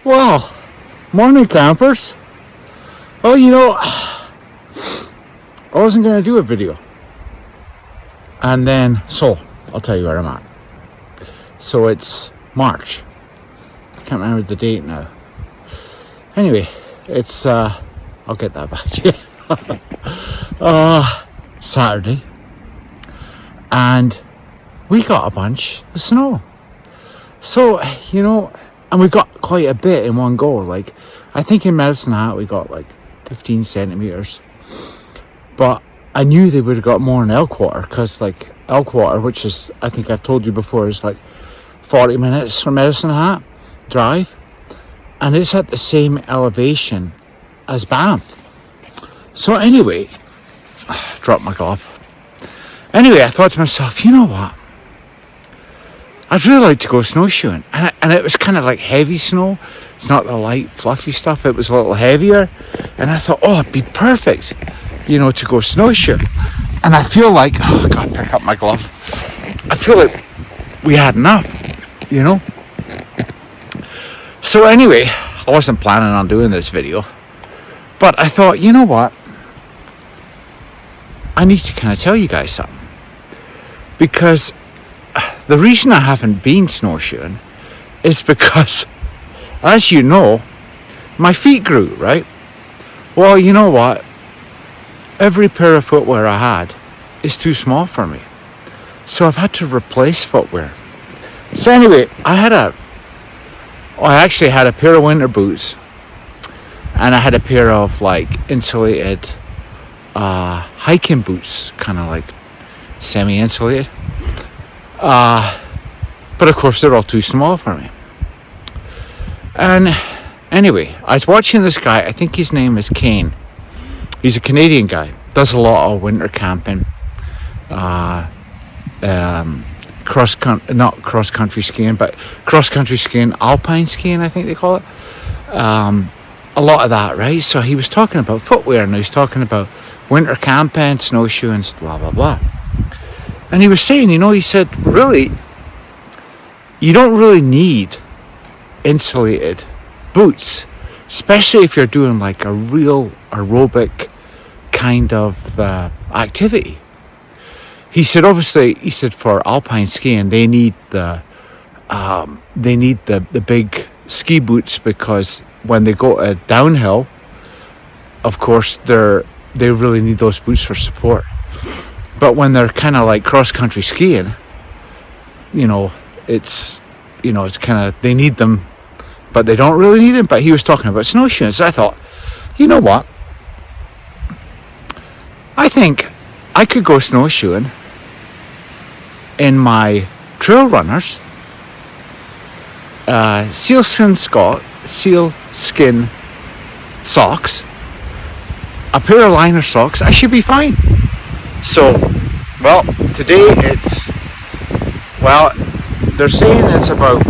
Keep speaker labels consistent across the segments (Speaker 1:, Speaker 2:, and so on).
Speaker 1: Well, morning campers. Oh, I wasn't going to do a video. And then, I'll tell you where I'm at. So it's March. I can't remember the date now. Anyway, it's, I'll get that back to you. Saturday. And we got a bunch of snow. So, and we got quite a bit in one go. Like, I think in Medicine Hat we got like 15 centimeters. But I knew they would have got more in Elkwater, because like Elkwater, which is, I think I've told you before, is like 40 minutes from Medicine Hat drive. And it's at the same elevation as Banff. So anyway, dropped my glove. Anyway, I thought to myself, you know what? I'd really like to go snowshoeing. And it was kind of like heavy snow. It's not the light, fluffy stuff. It was a little heavier. And I thought, it'd be perfect, to go snowshoeing. And I feel like, God, pick up my glove. I feel like we had enough, So anyway, I wasn't planning on doing this video. But I thought, you know what? I need to kind of tell you guys something. Because the reason I haven't been snowshoeing is because, as you know, my feet grew, right? Well, you know what? Every pair of footwear I had is too small for me. So I've had to replace footwear. So anyway, I actually had a pair of winter boots, and I had a pair of like insulated hiking boots, kind of like semi-insulated. But of course they're all too small for me. And anyway, I was watching this guy, I think his name is Kane. He's a Canadian guy, does a lot of winter camping, not cross-country skiing, but cross-country skiing, alpine skiing, I think they call it. A lot of that, right? So he was talking about footwear, and he was talking about winter camping, snowshoeing, blah, blah, blah. And he was saying, he said, really, you don't really need insulated boots, especially if you're doing like a real aerobic kind of activity. He said, obviously, for alpine skiing, they need the big ski boots, because when they go downhill, of course, they really need those boots for support. But when they're kind of like cross-country skiing, it's kind of, they need them, but they don't really need them. But he was talking about snowshoeing. So I thought, you know what? I think I could go snowshoeing in my trail runners, sealskin socks, a pair of liner socks. I should be fine. So, well, today they're saying it's about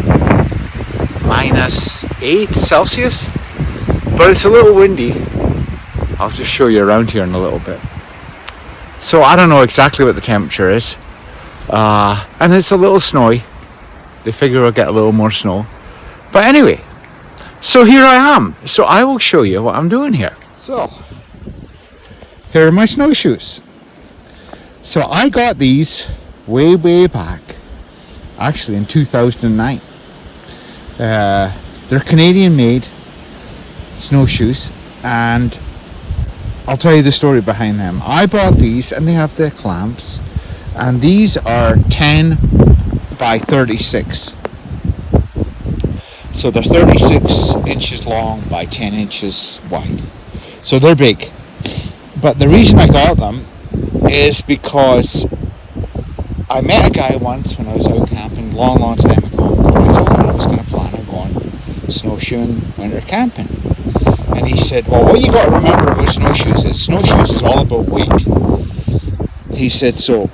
Speaker 1: -8 Celsius, but it's a little windy. I'll just show you around here in a little bit. So I don't know exactly what the temperature is, and it's a little snowy. They figure we'll get a little more snow. But anyway, so here I am. So I will show you what I'm doing here. So, here are my snowshoes. So I got these way back, actually in 2009. They're Canadian made snowshoes, and I'll tell you the story behind them. I bought these, and they have the clamps, and these are 10 by 36. So they're 36 inches long by 10 inches wide. So they're big. But the reason I got them is because I met a guy once when I was out camping, long time ago. I told him I was going to plan on going snowshoeing, winter camping. And he said, well, what you got to remember about snowshoes is all about weight. He said, so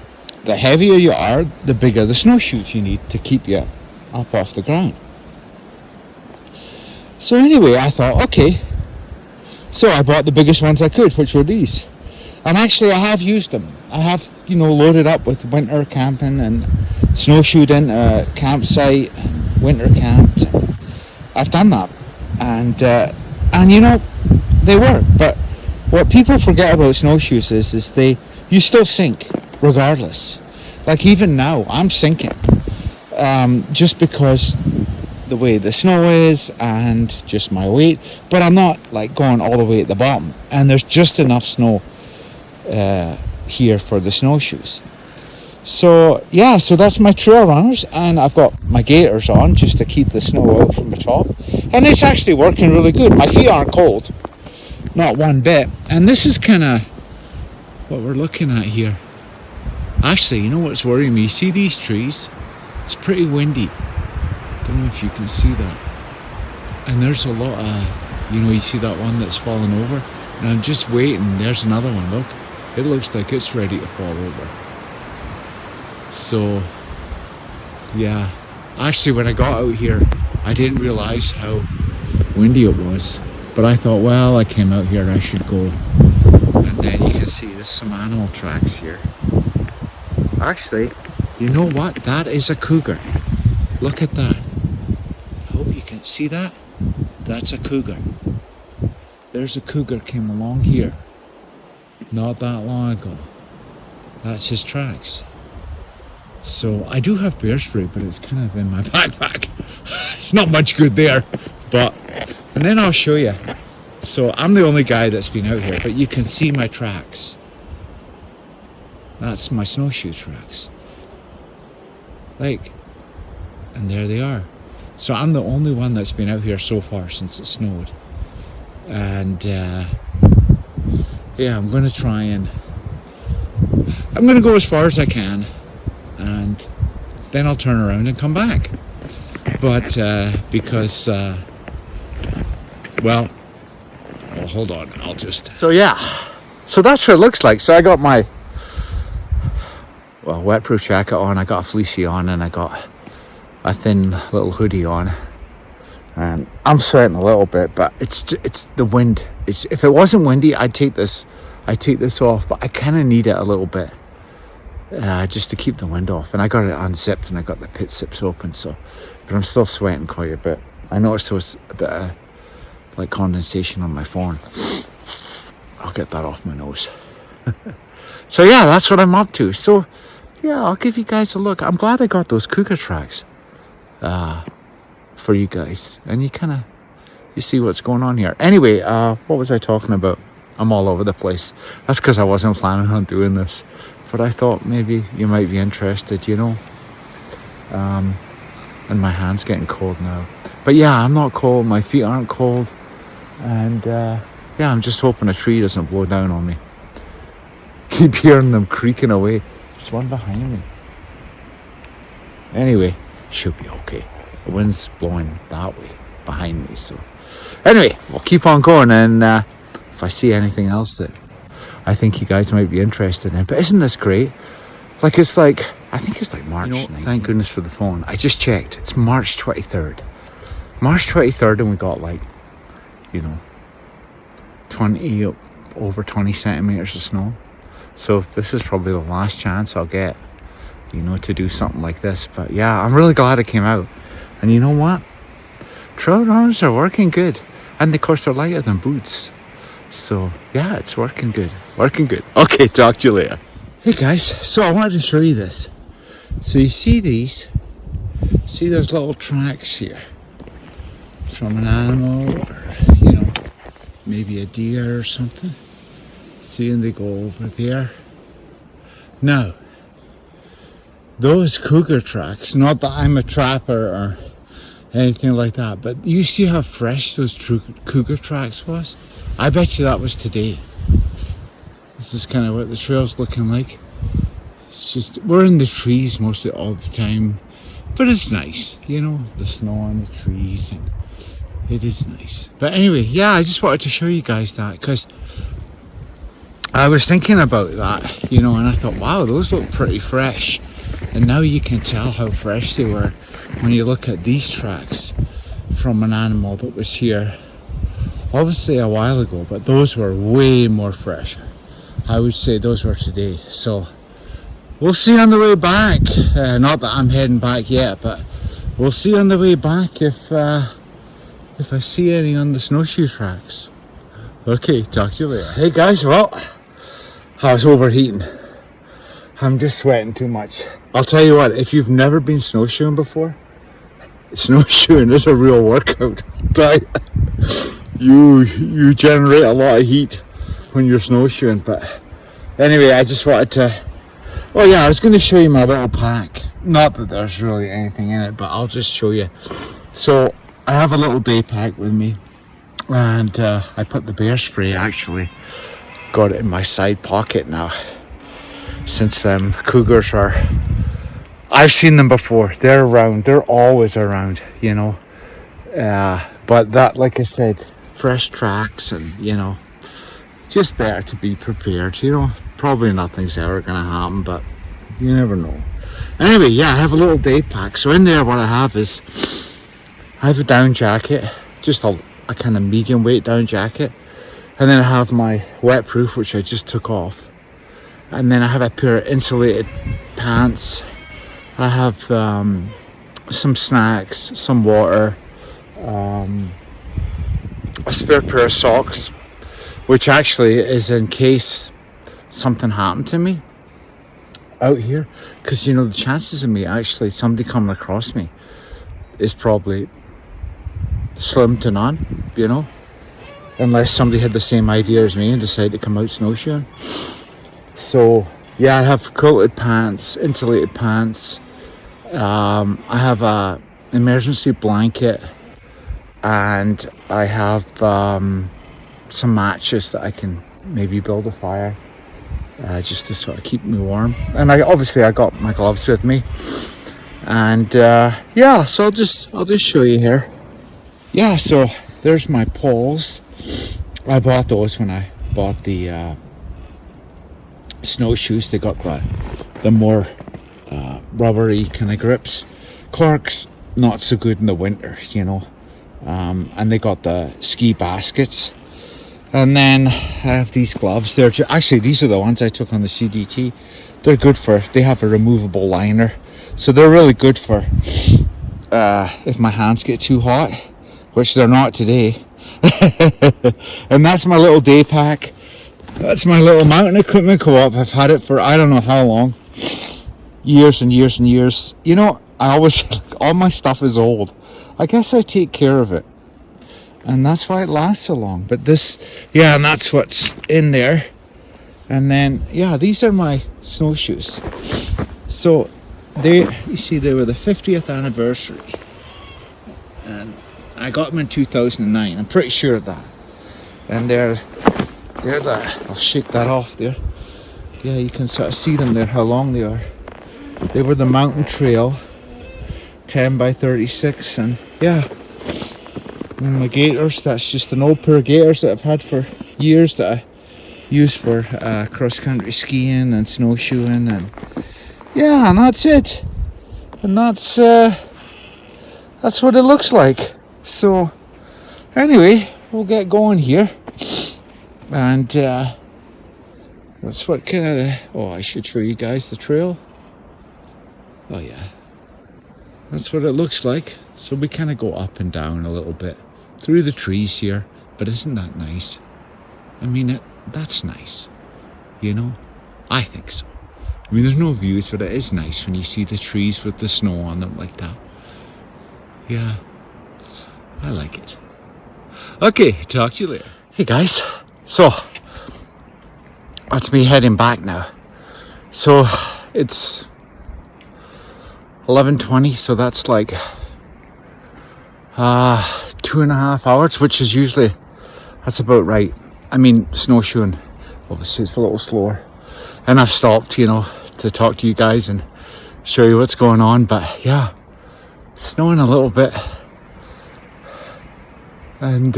Speaker 1: the heavier you are, the bigger the snowshoes you need to keep you up off the ground. So anyway, I thought, okay. So I bought the biggest ones I could, which were these. And actually I have used them. I have, loaded up with winter camping and snowshoed in a campsite and winter camped. I've done that. And you know, they work. But what people forget about snowshoes is you still sink regardless. Like even now, I'm sinking, just because the way the snow is and just my weight. But I'm not like going all the way at the bottom. And there's just enough snow here for the snowshoes. So yeah, so that's my trail runners, and I've got my gaiters on just to keep the snow out from the top, and it's actually working really good. My feet aren't cold, not one bit. And this is kind of what we're looking at here. Actually, you know what's worrying me? See these trees? It's pretty windy. Don't know if you can see that. And there's a lot of, you know, you see that one that's fallen over, and I'm just waiting. There's another one. Look, it looks like it's ready to fall over. So yeah, actually when I got out here I didn't realize how windy it was, but I thought, well, I came out here, I should go. And then you can see there's some animal tracks here. Actually, you know what, that is a cougar. Look at that. I hope you can see that. That's a cougar. There's a cougar came along here not that long ago. That's his tracks. So I do have bear spray, but it's kind of in my backpack. Not much good there, and then I'll show you. So I'm the only guy that's been out here, but you can see my tracks. That's my snowshoe tracks. Like, and there they are. So I'm the only one that's been out here so far since it snowed. And yeah, I'm going to try and I'm going to go as far as I can, and then I'll turn around and come back. But because well, hold on, I'll just, so yeah, so that's what it looks like. So I got my wetproof jacket on, I got a fleecy on, and I got a thin little hoodie on, and I'm sweating a little bit, but it's the wind. If it wasn't windy, I'd take this off, but I kind of need it a little bit, just to keep the wind off. And I got it unzipped and I got the pit zips open, so, but I'm still sweating quite a bit. I noticed there was a bit of like condensation on my phone. I'll get that off my nose. So yeah, that's what I'm up to. So yeah, I'll give you guys a look. I'm glad I got those cougar tracks for you guys, and you see what's going on here. Anyway, what was I talking about? I'm all over the place. That's because I wasn't planning on doing this, but I thought maybe you might be interested, you know. And my hand's getting cold now. But yeah, I'm not cold, my feet aren't cold, and yeah, I'm just hoping a tree doesn't blow down on me. Keep hearing them creaking away. There's one behind me. Anyway, should be okay. The wind's blowing that way behind me, so anyway, we'll keep on going, and if I see anything else that I think you guys might be interested in. But isn't this great? Like, it's like, I think it's like March, you know, thank goodness for the phone. I just checked, it's March 23rd. March 23rd, and we got like, you know, over 20 centimeters of snow. So this is probably the last chance I'll get, you know, to do something like this. But yeah, I'm really glad it came out. And you know what? Trail runners are working good. And of course, they're lighter than boots. So yeah, it's working good. Working good. Okay, talk to you later. Hey guys, so I wanted to show you this. So you see these? See those little tracks here? From an animal, or, you know, maybe a deer or something. See, and they go over there. Now, those cougar tracks, not that I'm a trapper or anything like that, but you see how fresh those cougar tracks was? I bet you that was today. This is kind of what the trail's looking like. It's just, we're in the trees mostly all the time, but it's nice, you know, the snow on the trees, and it is nice. But anyway, yeah, I just wanted to show you guys that, because I was thinking about that, you know, and I thought, wow, those look pretty fresh. And now you can tell how fresh they were when you look at these tracks from an animal that was here obviously a while ago, but those were way more fresh. I would say those were today. So we'll see on the way back. Not that I'm heading back yet, but we'll see on the way back if if I see any on the snowshoe tracks. Okay, talk to you later. Hey guys, well, I was overheating. I'm just sweating too much. I'll tell you what, if you've never been snowshoeing before, snowshoeing is a real workout. You generate a lot of heat when you're snowshoeing. But anyway, I just wanted to, well, yeah, I was going to show you my little pack. Not that there's really anything in it, but I'll just show you. So I have a little day pack with me, and I put the bear spray, actually got it in my side pocket now, since them cougars are, I've seen them before, they're around, they're always around, you know, but that, like I said, fresh tracks, and you know, just better to be prepared, you know. Probably nothing's ever gonna happen, but you never know. Anyway, yeah, I have a little day pack. So in there, what I have is, I have a down jacket, just a kind of medium weight down jacket, and then I have my wetproof, which I just took off, and then I have a pair of insulated pants. I have some snacks, some water, a spare pair of socks, which actually is in case something happened to me out here, because you know, the chances of me actually somebody coming across me is probably slim to none, you know, unless somebody had the same idea as me and decided to come out snowshoeing. So yeah, I have quilted pants, insulated pants, I have a emergency blanket, and I have some matches that I can maybe build a fire, just to sort of keep me warm. And I got my gloves with me, and yeah, so I'll just show you here. Yeah, so there's my poles. I bought those when I bought the snowshoes. They got the more rubbery kind of grips. Clark's not so good in the winter, you know, and they got the ski baskets. And then I have these gloves. They're actually, these are the ones I took on the CDT. They're good for, they have a removable liner, so they're really good for if my hands get too hot, which they're not today. And that's my little day pack. That's my little mountain equipment co-op. I've had it for I don't know how long, years and years and years. You know, I always like, all my stuff is old. I guess I take care of it, and that's why it lasts so long. But this, yeah, and that's what's in there. And then, yeah, these are my snowshoes. So you see, they were the 50th anniversary, and I got them in 2009. I'm pretty sure of that. And they're the, I'll shake that off there. Yeah, you can sort of see them there, how long they are. They were the mountain trail 10 by 36, and yeah. And my gaiters, that's just an old pair of gaiters that I've had for years that I use for cross-country skiing and snowshoeing, and yeah, and that's it. And that's what it looks like. So anyway, we'll get going here, and that's what kind of, oh, I should show you guys the trail. Oh yeah, that's what it looks like. So we kind of go up and down a little bit through the trees here, but isn't that nice? I mean, that's nice, you know? I think so. I mean, there's no views, but it is nice when you see the trees with the snow on them like that. Yeah, I like it. Okay, talk to you later. Hey guys, so that's me heading back now. So it's 11:20, so that's like 2.5 hours, which is usually, that's about right. I mean, snowshoeing, obviously it's a little slower, and I've stopped, you know, to talk to you guys and show you what's going on. But yeah, it's snowing a little bit, and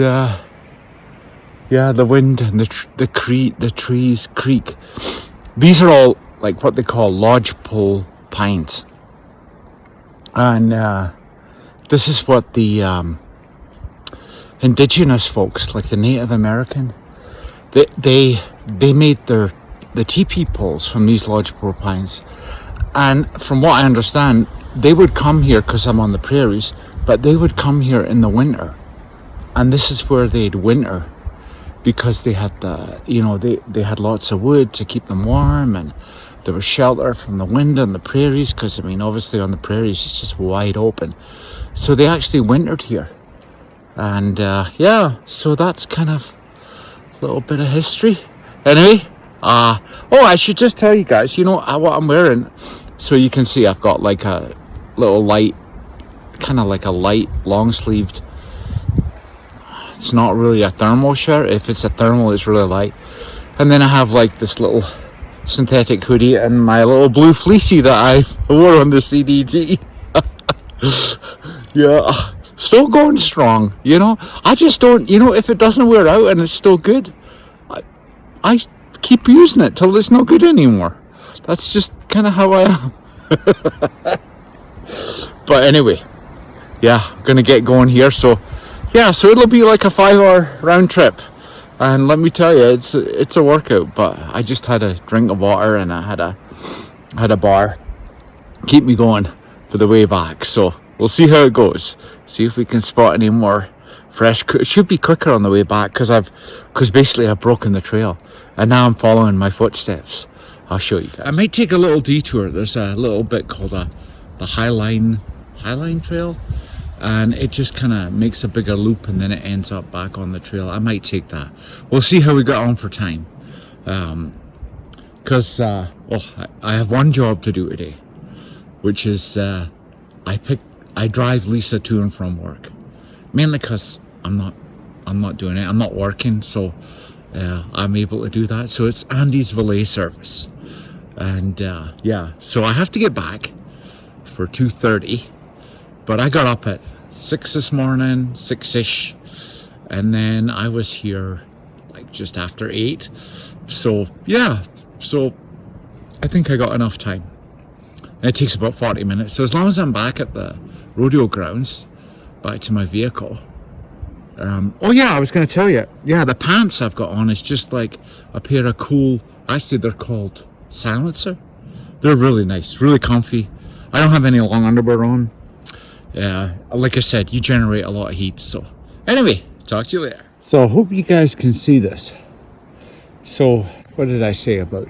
Speaker 1: yeah, the wind and the trees creak. These are all like what they call lodgepole pines, and this is what the indigenous folks, like the Native American, they made the teepee poles from these lodgepole pines. And from what I understand, they would come here, because I'm on the prairies, but they would come here in the winter and this is where they'd winter, because they had they had lots of wood to keep them warm, and there was shelter from the wind on the prairies, because I mean obviously on the prairies it's just wide open, so they actually wintered here. And yeah, so that's kind of a little bit of history. Anyway, oh, I should just tell you guys, what I'm wearing, so you can see I've got like a little light, kind of like a light long sleeved, it's not really a thermal shirt. If it's a thermal, it's really light. And then I have like this little synthetic hoodie and my little blue fleecy that I wore on the CDT. Yeah, still going strong, I just don't, if it doesn't wear out and it's still good, I keep using it till it's not good anymore. That's just kind of how I am. But anyway, yeah, I'm gonna get going here. So yeah, so it'll be like a 5-hour round trip, and let me tell you, it's a workout. But I just had a drink of water and I had a bar, keep me going for the way back. So we'll see how it goes. See if we can spot any more fresh. It should be quicker on the way back, because basically I've broken the trail and now I'm following my footsteps. I'll show you guys. I might take a little detour. There's a little bit called the Highline Trail, and it just kind of makes a bigger loop and then it ends up back on the trail. I might take that. We'll see how we got on for time, because I have one job to do today, which is I drive Lisa to and from work, mainly because I'm not doing it. I'm not working, so I'm able to do that. So it's Andy's valet service, and yeah, so I have to get back for 2:30, but I got up at 6 this morning, 6ish, and then I was here like just after 8. So yeah, so I think I got enough time. And it takes about 40 minutes, so as long as I'm back at the rodeo grounds, back to my vehicle. Oh yeah, I was going to tell you, yeah, the pants I've got on is just like a pair of cool, actually they're called Silencer. They're really nice, really comfy. I don't have any long underwear on. Like I said, you generate a lot of heat. So anyway, talk to you later. So I hope you guys can see this. So what did I say about?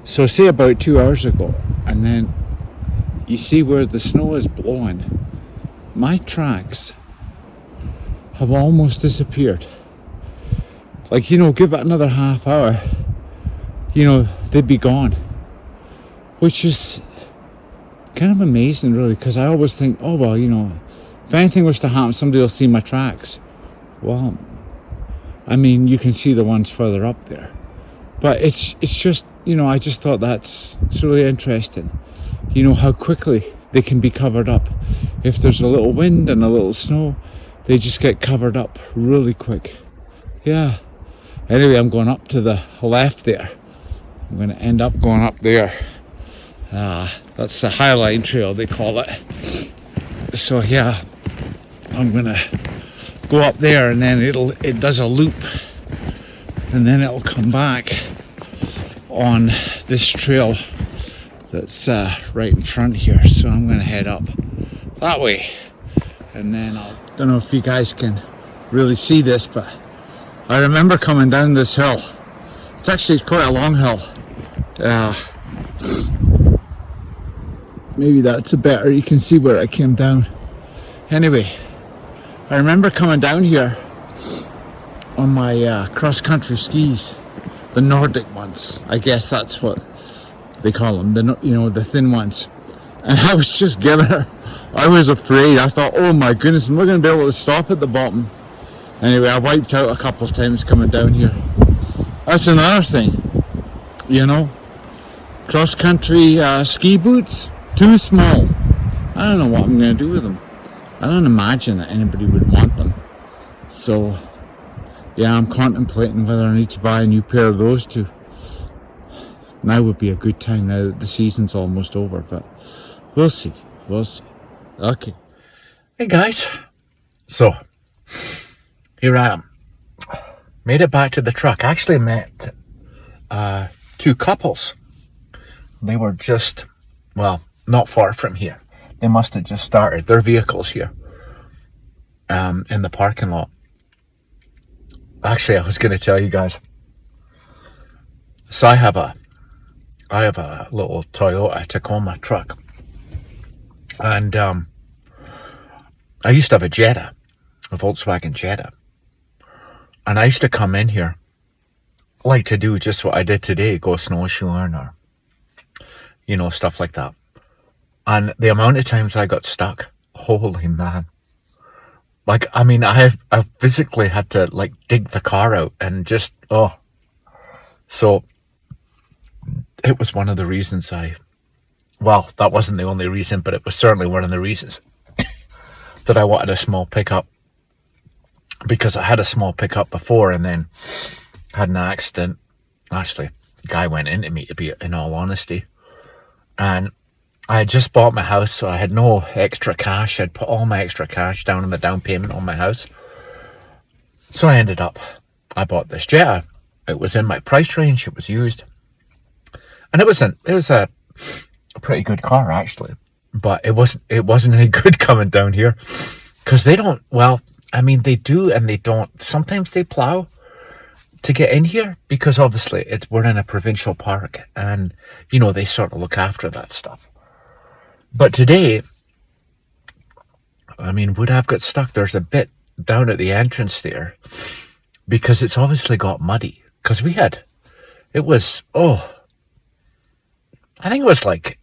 Speaker 1: So say about 2 hours ago, and then you see where the snow is blowing. My tracks have almost disappeared. Like, give it another half hour, they'd be gone. Which is kind of amazing, really, because I always think, oh well, if anything was to happen, somebody will see my tracks. Well, I mean, you can see the ones further up there, but it's just, I just thought it's really interesting, how quickly they can be covered up. If there's a little wind and a little snow, they just get covered up really quick. Yeah. Anyway, I'm going up to the left there. I'm going to end up going up there. That's the Highline Trail, they call it. So yeah, I'm gonna go up there, and then it does a loop, and then it'll come back on this trail that's right in front here. So I'm gonna head up that way, and then don't know if you guys can really see this, but I remember coming down this hill. It's quite a long hill. Maybe that's a better, you can see where I came down. Anyway, I remember coming down here on my cross-country skis, the Nordic ones. I guess that's what they call them, the thin ones. And I was just I was afraid. I thought, oh my goodness, am I going to be able to stop at the bottom? Anyway, I wiped out a couple of times coming down here. That's another thing, cross-country ski boots. Too small. I don't know what I'm going to do with them. I don't imagine that anybody would want them. So, yeah, I'm contemplating whether I need to buy a new pair of those too. Now would be a good time, now that the season's almost over, but we'll see. Okay. Hey guys. So, here I am. Made it back to the truck. Actually met 2 couples. They were just, not far from here. They must have just started their vehicles here in the parking lot. Actually, I was going to tell you guys. So I have a little Toyota Tacoma truck, and I used to have a Jetta, a Volkswagen Jetta, and I used to come in here, like to do just what I did today, go snowshoeing or, stuff like that. And the amount of times I got stuck, holy man. Like, I mean, I physically had to, like, dig the car out and just, oh. So, it was one of the reasons well, that wasn't the only reason, but it was certainly one of the reasons that I wanted a small pickup. Because I had a small pickup before and then had an accident. Actually, the guy went into me, to be in all honesty. And I had just bought my house, so I had no extra cash. I'd put all my extra cash down on the down payment on my house. So I bought this Jetta. It was in my price range. It was used. And it was a pretty good car, actually. But it wasn't any good coming down here. Because they don't, well, I mean, they do and they don't. Sometimes they plow to get in here. Because obviously, we're in a provincial park. And, they sort of look after that stuff. But today, I mean, would have got stuck. There's a bit down at the entrance there because it's obviously got muddy. Because it was, I think it was like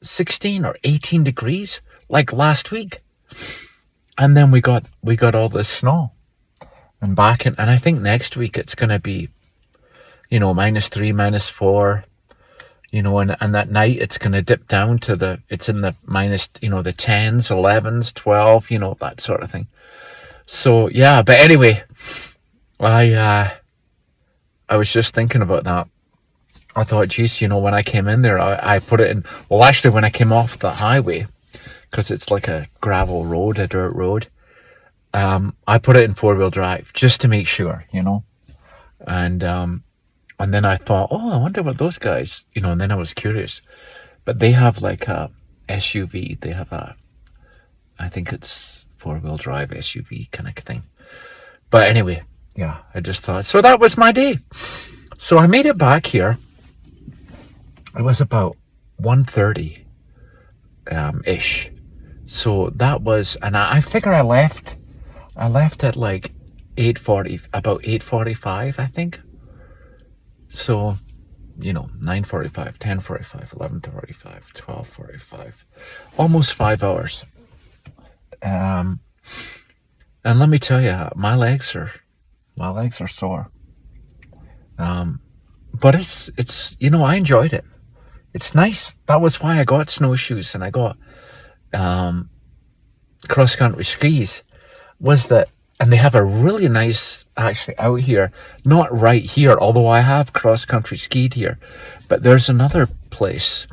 Speaker 1: 16 or 18 degrees, like last week. And then we got all this snow. And and I think next week it's going to be, -3, -4. And that night it's going to dip down to it's in the minus, the 10s, 11s, 12, that sort of thing. So, yeah, but anyway, I was just thinking about that. I thought, geez, when I came in there, I put it in, well, actually, when I came off the highway, because it's like a gravel road, a dirt road, I put it in 4-wheel drive just to make sure, And then I thought, I wonder what those guys, and then I was curious. But they have like a SUV. They have I think it's 4-wheel drive SUV kind of thing. But anyway, yeah, I just thought, so that was my day. So I made it back here. It was about 1:30 ish. So that was, and I figure I left at like 8:40, about 8:45, I think. So, 9:45, 10:45, 11:45, 12:45, almost 5 hours. And let me tell you, my legs are sore. But it's I enjoyed it. It's nice. That was why I got snowshoes and I got cross country skis. And they have a really nice, actually, out here, not right here, although I have cross-country skied here, but there's another place,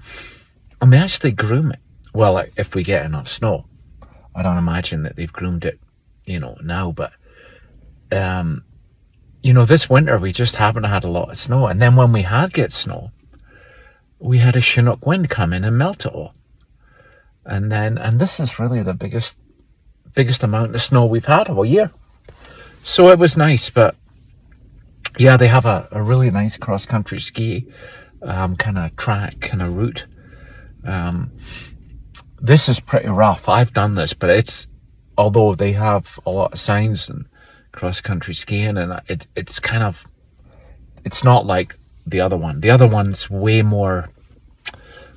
Speaker 1: and they actually groom it. Well, if we get enough snow. I don't imagine that they've groomed it, now, but, this winter, we just haven't had a lot of snow, and then when we had get snow, we had a Chinook wind come in and melt it all. And this is really the biggest amount of snow we've had all year. So it was nice, but yeah, they have a really nice cross-country ski kind of track, kind of route. This is pretty rough. I've done this, but although they have a lot of signs and cross-country skiing, and it's kind of, it's not like the other one. The other one's way more,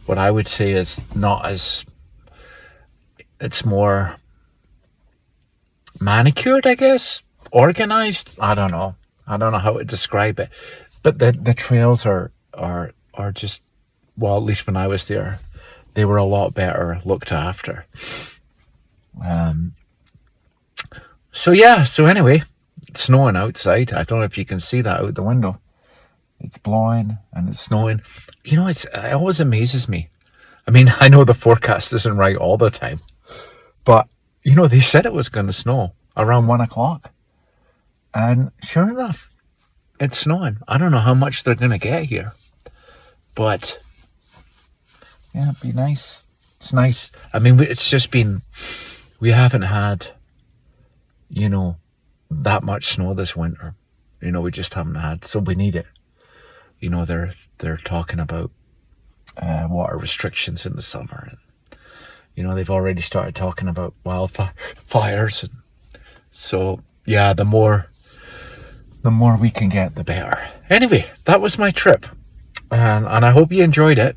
Speaker 1: what I would say is not as, it's more manicured, I guess, organized. I don't know how to describe it, but the trails are just, well, at least when I was there, they were a lot better looked after. So anyway, it's snowing outside. I don't know if you can see that out the window. It's blowing and it's snowing. It always amazes me. I mean, I know the forecast isn't right all the time, but they said it was going to snow around 1 o'clock. And sure enough, it's snowing. I don't know how much they're going to get here. But, yeah, it'd be nice. It's nice. I mean, it's just been, we haven't had, that much snow this winter. We just haven't had, so we need it. They're talking about water restrictions in the summer, and they've already started talking about wildfires, and so yeah, the more we can get, the better. Anyway, that was my trip, and I hope you enjoyed it.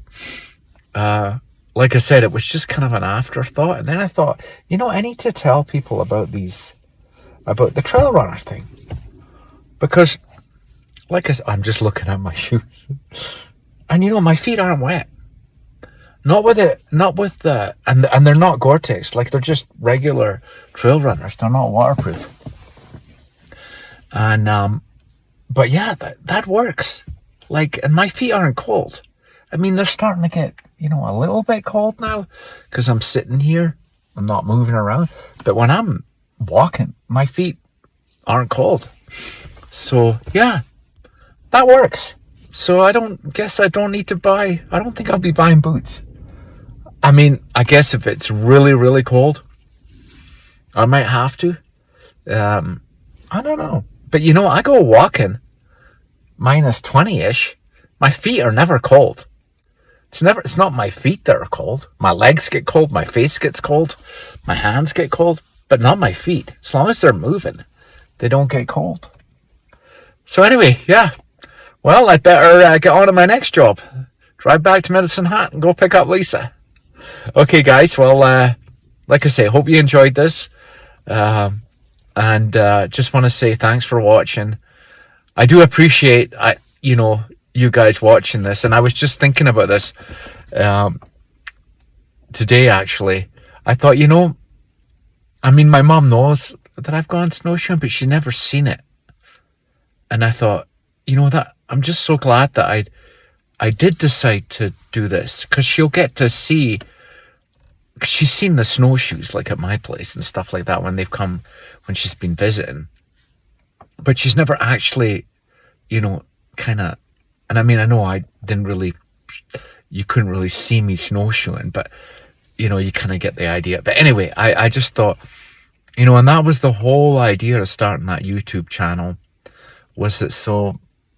Speaker 1: Like I said, it was just kind of an afterthought, and then I thought, I need to tell people about the trail runner thing, because like I'm just looking at my shoes, and my feet aren't wet. Not with the, and they're not Gore-Tex, like they're just regular trail runners. They're not waterproof. And, but yeah, that works. Like, and my feet aren't cold. I mean, they're starting to get, a little bit cold now, because I'm sitting here, I'm not moving around. But when I'm walking, my feet aren't cold. So yeah, that works. So I don't think I'll be buying boots. I mean, I guess if it's really, really cold, I might have to. I don't know. But I go walking minus 20-ish. My feet are never cold. It's not my feet that are cold. My legs get cold, my face gets cold, my hands get cold, but not my feet. As long as they're moving, they don't get cold. So anyway, yeah. Well, I'd better get on to my next job. Drive back to Medicine Hat and go pick up Lisa. Okay, guys. Well, like I say, hope you enjoyed this. And just want to say thanks for watching. I do appreciate, you guys watching this. And I was just thinking about this today, actually. I thought, I mean, my mom knows that I've gone snowshoeing, but she's never seen it. And I thought, that I'm just so glad that I did decide to do this, because she'll get to see. She's seen the snowshoes like at my place and stuff like that when she's been visiting, but she's never actually, kind of. And I mean, I know you couldn't really see me snowshoeing, but you kind of get the idea. But anyway, I just thought, and that was the whole idea of starting that YouTube channel, was that so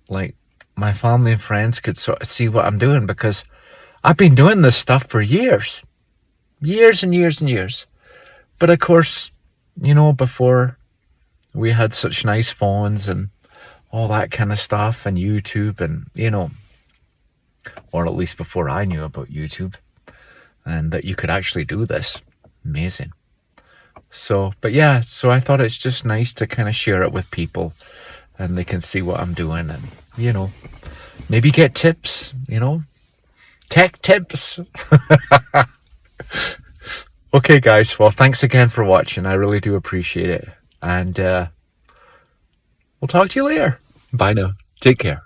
Speaker 1: like my family and friends could sort of see what I'm doing, because I've been doing this stuff for years and years and years. But of course, before we had such nice phones and all that kind of stuff, and YouTube, and or at least before I knew about YouTube and that you could actually do this. Amazing. So, but yeah, so I thought it's just nice to kind of share it with people, and they can see what I'm doing, and maybe get tips, tech tips. Okay, guys, well, thanks again for watching. I really do appreciate it, and we'll talk to you later. Bye now. Take care.